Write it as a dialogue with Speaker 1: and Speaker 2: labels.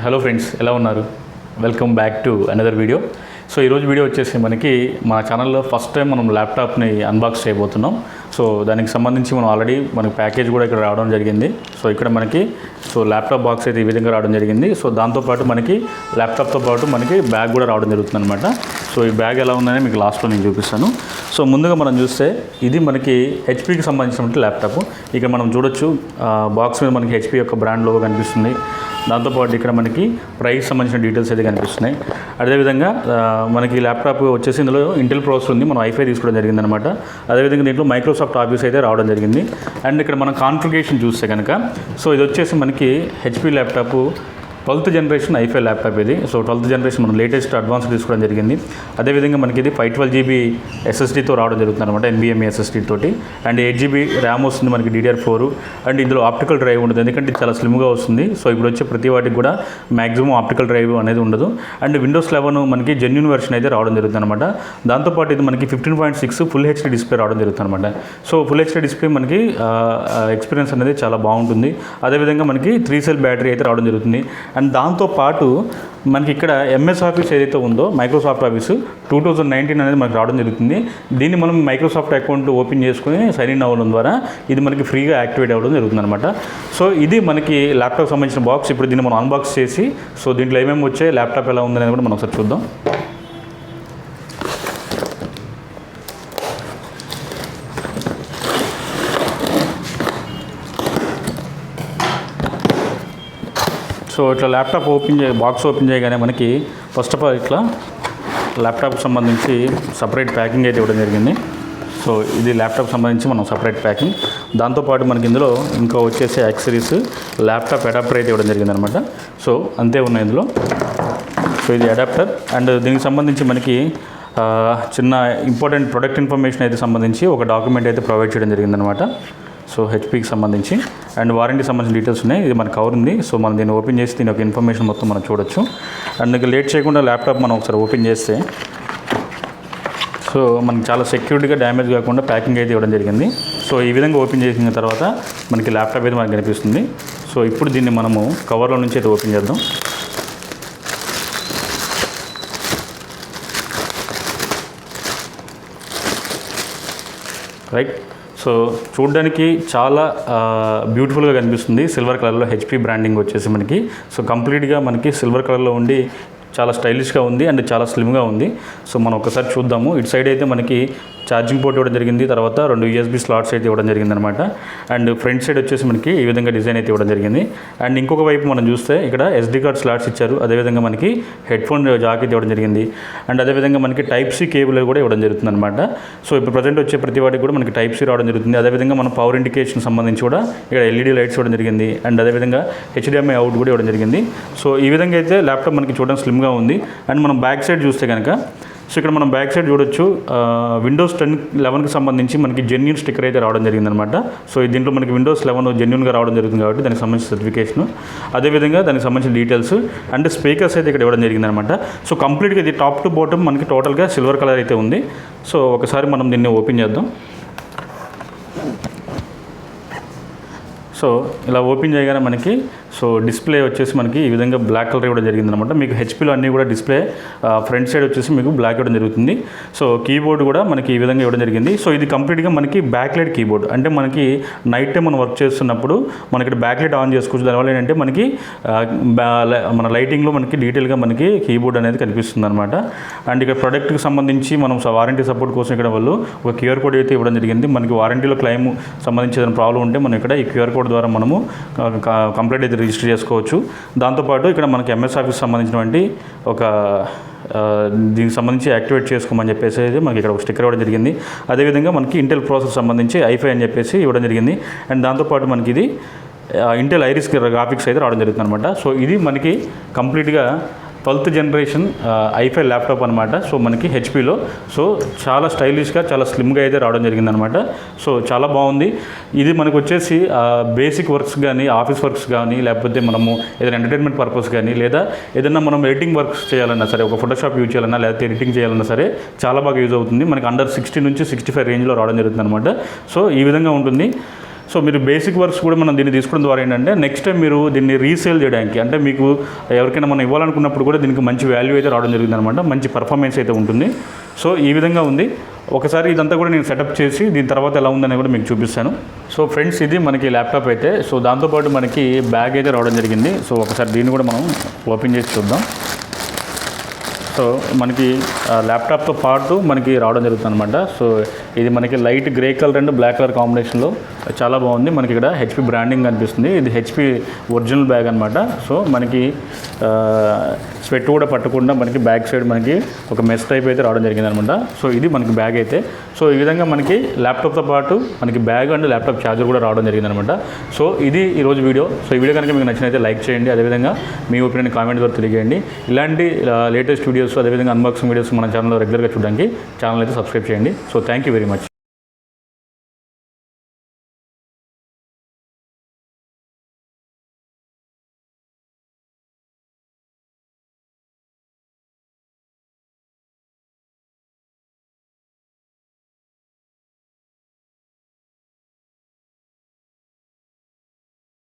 Speaker 1: Hello friends, ఎలా ఉన్నారు? Welcome back to another video. So ఈరోజు వీడియో వచ్చేసి మనకి మా ఛానల్లో ఫస్ట్ టైం మనం ల్యాప్టాప్ని అన్బాక్స్ చేయబోతున్నాం. సో దానికి సంబంధించి మనం ఆల్రెడీ మనకి ప్యాకేజ్ కూడా ఇక్కడ రావడం జరిగింది. సో ఇక్కడ మనకి ల్యాప్టాప్ బాక్స్ అయితే ఈ విధంగా రావడం జరిగింది. సో దాంతోపాటు మనకి ల్యాప్టాప్తో పాటు మనకి బ్యాగ్ కూడా రావడం జరుగుతుంది అనమాట. సో ఈ బ్యాగ్ ఎలా ఉందని మీకు లాస్ట్లో నేను చూపిస్తాను. సో ముందుగా మనం చూస్తే ఇది మనకి హెచ్పీకి సంబంధించినటువంటి ల్యాప్టాప్. ఇక్కడ మనం చూడొచ్చు బాక్స్ మీద మనకి హెచ్పీ యొక్క బ్రాండ్ లోగో కనిపిస్తుంది. దాంతోపాటు ఇక్కడ మనకి ప్రైస్ సంబంధించిన డీటెయిల్స్ అయితే కనిపిస్తున్నాయి. అదేవిధంగా మనకి ల్యాప్టాప్ వచ్చేసి ఇందులో ఇంటెల్ ప్రాసెసర్ ఉంది. మనం i5 తీసుకోవడం జరిగింది అనమాట. అదేవిధంగా దీంట్లో మైక్రోసాఫ్ట్ ఆఫీస్ అయితే రావడం జరిగింది. అండ్ ఇక్కడ మనం కాన్ఫిగరేషన్ చూస్తే కనుక ఇది వచ్చేసి మనకి HP laptop 12th generation i5 laptop ఇది. సో 12th జనరేషన్ మనం లేటెస్ట్ అడ్వాన్స్ తీసుకోవడం జరిగింది. అదేవిధంగా మనకి ఇది 512 GB SSDతో రావడం జరుగుతుంది అనమాట, NVMe SSD తోటి. అండ్ 8 GB ర్యామ్ వస్తుంది మనకి DDR4. అండ్ ఇందులో ఆప్టికల్ డ్రైవ్ ఉంటుంది, ఎందుకంటే చాలా స్లిమ్గా వస్తుంది. సో ఇప్పుడు వచ్చే ప్రతి వాటికి కూడా మ్యాక్సిమం ఆప్టికల్ డ్రైవ్ అనేది ఉండదు. అండ్ Windows 11 మనకి జెన్యూన్ వెర్షన్ అయితే రావడం జరుగుతుంది అనమాట. దాంతోపాటు ఇది మనకి 15.6 ఫుల్ HD డిస్ప్లే రావడం జరుగుతుంది అనమాట. సో ఫుల్ HD డిస్ప్లే మనకి ఎక్స్పీరియన్స్ అనేది చాలా బాగుంటుంది. అదేవిధంగా మనకి 3 సెల్ బ్యాటరీ అయితే రావడం జరుగుతుంది. అండ్ దాంతోపాటు మనకి ఇక్కడ MS ఆఫీస్ ఏదైతే ఉందో మైక్రోసాఫ్ట్ ఆఫీస్ 2019 అనేది మనకు రావడం జరుగుతుంది. దీన్ని మనం మైక్రోసాఫ్ట్ అకౌంట్ ఓపెన్ చేసుకుని సైన్ ఇన్ అవ్వడం ద్వారా ఇది మనకి ఫ్రీగా యాక్టివేట్ అవ్వడం జరుగుతుంది అనమాట. సో ఇది మనకి ల్యాప్టాప్ సంబంధించిన బాక్స్. ఇప్పుడు దీన్ని మనం అన్బాక్స్ చేసి దీంట్లో ఏమేమి వచ్చాయి, ల్యాప్టాప్ ఎలా ఉందనేది కూడా మనం ఒకసారి చూద్దాం. సో ఇట్లా ల్యాప్టాప్ బాక్స్ ఓపెన్ చేయగానే మనకి ఫస్ట్ ఆఫ్ ఆల్ ఇట్లా ల్యాప్టాప్కి సంబంధించి సపరేట్ ప్యాకింగ్ అయితే ఇవ్వడం జరిగింది. సో ఇది ల్యాప్టాప్ సంబంధించి మనం సపరేట్ ప్యాకింగ్. దాంతోపాటు మనకి ఇందులో ఇంకా వచ్చేసి యాక్సరీస్, ల్యాప్టాప్ అడాప్టర్ అయితే ఇవ్వడం జరిగింది అనమాట. సో అంతే ఉన్నాయి ఇందులో. సో ఇది అడాప్టర్. అండ్ దీనికి సంబంధించి మనకి చిన్న ఇంపార్టెంట్ ప్రొడక్ట్ ఇన్ఫర్మేషన్ అయితే సంబంధించి ఒక డాక్యుమెంట్ అయితే ప్రొవైడ్ చేయడం జరిగిందనమాట. సో హెచ్పీకి సంబంధించి అండ్ వారంటీ సంబంధించిన డీటెయిల్స్ ఉన్నాయి. ఇది మన కవర్ ఉంది. సో మనం దీన్ని ఓపెన్ చేసి దీని యొక్క ఇన్ఫర్మేషన్ మొత్తం మనం చూడొచ్చు. అండ్ ఇంకా లేట్ చేయకుండా ల్యాప్టాప్ మనం ఒకసారి ఓపెన్ చేస్తే మనకి చాలా సెక్యూరిటీగా డ్యామేజ్ కాకుండా ప్యాకింగ్ అయితే ఇవ్వడం జరిగింది. సో ఈ విధంగా ఓపెన్ చేసిన తర్వాత మనకి ల్యాప్టాప్ అయితే మనకు కనిపిస్తుంది. సో ఇప్పుడు దీన్ని మనము కవర్లో నుంచి అయితే ఓపెన్ చేద్దాం. రైట్. సో చూడడానికి చాలా బ్యూటిఫుల్గా కనిపిస్తుంది. సిల్వర్ కలర్లో హెచ్పీ బ్రాండింగ్ వచ్చేసి మనకి కంప్లీట్గా మనకి సిల్వర్ కలర్లో ఉండి చాలా స్టైలిష్గా ఉంది అండ్ చాలా స్లిమ్గా ఉంది. సో మనం ఒకసారి చూద్దాము. ఇటు సైడ్ అయితే మనకి ఛార్జింగ్ పోర్ట్ ఇవ్వడం జరిగింది. తర్వాత 2 USB స్లాట్స్ అయితే ఇవ్వడం జరిగింది అనమాట. అండ్ ఫ్రంట్ సైడ్ వచ్చేసి మనకి ఈ విధంగా డిజైన్ అయితే ఇవ్వడం జరిగింది. అండ్ ఇంకొక వైపు మనం చూస్తే ఇక్కడ SD కార్డ్ స్లాట్స్ ఇచ్చారు. అదేవిధంగా మనకి హెడ్ఫోన్ జాక్ అయితే ఇవ్వడం జరిగింది. అండ్ అదేవిధంగా మనకి Type-C కేబుల్ కూడా ఇవ్వడం జరుగుతుంది అనమాట. సో ఇప్పుడు ప్రజెంట్ వచ్చే ప్రతి వాటికి కూడా మనకి Type-C రావడం జరుగుతుంది. అదేవిధంగా మన పవర్ ఇండికేషన్ సంబంధించి కూడా ఇక్కడ LED లైట్స్ ఇవ్వడం జరిగింది. అండ్ అదేవిధంగా HDMI అవుట్ కూడా ఇవ్వడం జరిగింది. సో ఈ విధంగా అయితే ల్యాప్టాప్ మనకి చూడడానికి స్లిమ్గా ఉంది. అండ్ మనం బ్యాక్ సైడ్ చూస్తే కనుక ఇక్కడ మనం బ్యాక్ సైడ్ చూడొచ్చు Windows 10, 11కి సంబంధించి మనకి జెన్యూన్ స్టిక్కర్ అయితే రావడం జరిగిందనమాట. సో దీంట్లో మనకి Windows 11 జెన్యూన్గా రావడం జరుగుతుంది కాబట్టి దానికి సంబంధించిన సర్టిఫికేషన్, అదేవిధంగా దానికి సంబంధించిన డీటెయిల్స్ అండ్ స్పీకర్స్ అయితే ఇక్కడ ఇవ్వడం జరిగిందనమాట. సో కంప్లీట్గా ఇది టాప్ టు బాటమ్ మనకి టోటల్గా సిల్వర్ కలర్ అయితే ఉంది. సో ఒకసారి మనం దీన్ని ఓపెన్ చేద్దాం. సో ఇలా ఓపెన్ చేయగానే మనకి డిస్ప్లే వచ్చేసి మనకి ఈ విధంగా బ్లాక్ కలర్ ఇవ్వడం జరిగిందనమాట. మీకు హెచ్పీలో అన్నీ కూడా డిస్ప్లే ఫ్రంట్ సైడ్ వచ్చేసి మీకు బ్లాక్ ఇవ్వడం జరుగుతుంది. సో కీబోర్డ్ కూడా మనకి ఈ విధంగా ఇవ్వడం జరిగింది. సో ఇది కంప్లీట్గా మనకి బ్యాక్ లైట్ కీబోర్డ్. అంటే మనకి నైట్ టైం మనం వర్క్ చేస్తున్నప్పుడు మనకి బ్యాక్ లైట్ ఆన్ చేసుకోవచ్చు. దానివల్ల ఏంటంటే మనకి మన లైటింగ్లో మనకి డీటెయిల్గా మనకి కీబోర్డ్ అనేది కనిపిస్తుంది అనమాట. అండ్ ఇక్కడ ప్రొడక్ట్కి సంబంధించి మనం వారంటీ సపోర్ట్ కోసం ఇక్కడ వాళ్ళు ఒక QR కోడ్ అయితే ఇవ్వడం జరిగింది. మనకి వారంటీలో క్లెయిమ్ సంబంధించి ఏదైనా ప్రాబ్లం ఉంటే మనం ఇక్కడ ఈ QR కోడ్ ద్వారా మనము కంప్లీట్ అయితే రిజిస్టర్ చేసుకోవచ్చు. దాంతోపాటు ఇక్కడ మనకి MS ఆఫీస్ సంబంధించినటువంటి ఒక దీనికి సంబంధించి యాక్టివేట్ చేసుకోమని చెప్పేసి మనకి ఇక్కడ ఒక స్టిక్కర్ ఇవ్వడం జరిగింది. అదేవిధంగా మనకి ఇంటెల్ ప్రాసెసర్ సంబంధించి i5 అని చెప్పేసి ఇవ్వడం జరిగింది. అండ్ దాంతోపాటు మనకి ఇది ఇంటెల్ ఐరిస్ గ్రాఫిక్స్ అయితే రావడం జరుగుతుంది అనమాట. సో ఇది మనకి కంప్లీట్గా 12th జనరేషన్ i5 ల్యాప్టాప్ అనమాట. సో మనకి హెచ్పీలో చాలా స్టైలిష్గా చాలా స్లిమ్గా అయితే రావడం జరిగిందనమాట. సో చాలా బాగుంది. ఇది మనకు వచ్చేసి బేసిక్ వర్క్స్ కానీ, ఆఫీస్ వర్క్స్ కానీ, లేకపోతే మనము ఏదైనా ఎంటర్టైన్మెంట్ పర్పస్ కానీ, లేదా ఏదైనా మనం ఎడిటింగ్ వర్క్స్ చేయాలన్నా సరే, ఒక ఫోటోషాప్ యూజ్ చేయాలన్నా, లేకపోతే ఎడిటింగ్ చేయాలన్నా సరే చాలా బాగా యూజ్ అవుతుంది. మనకి అండర్ 60 నుంచి 65 రేంజ్లో రావడం జరుగుతుంది అనమాట. సో ఈ విధంగా ఉంటుంది. సో మీరు బేసిక్ వర్క్స్ కూడా మనం దీన్ని తీసుకోవడం ద్వారా ఏంటంటే నెక్స్ట్ టైం మీరు దీన్ని రీసేల్ చేయడానికి, అంటే మీకు ఎవరికైనా మనం ఇవ్వాలనుకున్నప్పుడు కూడా దీనికి మంచి వాల్యూ అయితే రావడం జరిగింది అనమాట, మంచి పర్ఫార్మెన్స్ అయితే ఉంటుంది. సో ఈ విధంగా ఉంది. ఒకసారి ఇదంతా కూడా నేను సెటప్ చేసి దీని తర్వాత ఎలా ఉందని కూడా మీకు చూపిస్తాను. సో ఫ్రెండ్స్, ఇది మనకి ల్యాప్టాప్ అయితే. సో దాంతోపాటు మనకి బ్యాగ్ అయితే రావడం జరిగింది. సో ఒకసారి దీన్ని కూడా మనం ఓపెన్ చేసి చూద్దాం. సో మనకి ల్యాప్టాప్తో పాటు మనకి రావడం జరుగుతుంది అనమాట. సో ఇది మనకి light grey colour and black colour కాంబినేషన్లో చాలా బాగుంది. మనకి ఇక్కడ హెచ్పి బ్రాండింగ్ కనిపిస్తుంది. ఇది హెచ్పి ఒరిజినల్ బ్యాగ్ అనమాట. సో మనకి స్వెట్ కూడా పట్టకుండా మనకి బ్యాక్ సైడ్ మనకి ఒక మెస్ టైప్ అయితే రావడం జరిగింది అనమాట. సో ఇది మనకి బ్యాగ్ అయితే. సో ఈ విధంగా మనకి ల్యాప్టాప్తో పాటు మనకి బ్యాగ్ అండ్ ల్యాప్టాప్ ఛార్జర్ కూడా రావడం జరిగింది అనమాట. సో ఇది ఈరోజు వీడియో. సో ఈ వీడియో కనుక మీకు నచ్చినైతే లైక్ చేయండి, అదేవిధంగా మీ ఒపీనియన్ కామెంట్ ద్వారా తెలియజేయండి. ఇలాంటి లేటెస్ట్ వీడియోస్, అదేవిధంగా అన్బాక్సింగ్ వీడియోస్ మన ఛానల్లో రెగ్యులర్గా చూడడానికి ఛానల్ అయితే సబ్స్క్రైబ్ చేయండి. So thank you very much.